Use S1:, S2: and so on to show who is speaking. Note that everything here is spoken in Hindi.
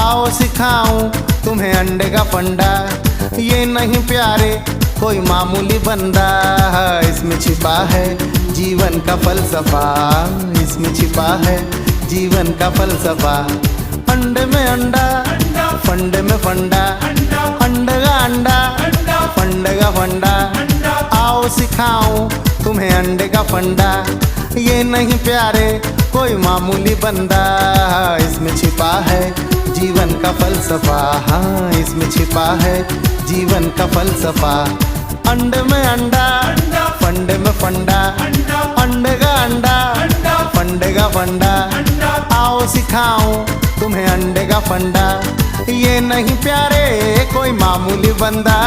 S1: आओ सिखाऊं तुम्हें अंडे का फंडा। ये नहीं प्यारे कोई मामूली बंदा, इसमें छिपा है जीवन का फलसफा, इसमें छिपा है जीवन का फलसफा। अंडे में अंडा, फंडे में फंडा, अंडे का अंडा, फंडे का फंडा। आओ सिखाऊं तुम्हें अंडे का फंडा। ये नहीं प्यारे कोई मामूली बंदा, इसमें छिपा है जीवन का फलसफा, हाँ इसमें छिपा है जीवन का फलसफा। अंडे में अंडा, फंडे में फंडा, अंडे का अंडा, फंडे का फंडा। आओ सिखाऊं तुम्हें अंडे का फंडा। ये नहीं प्यारे कोई मामूली बंदा।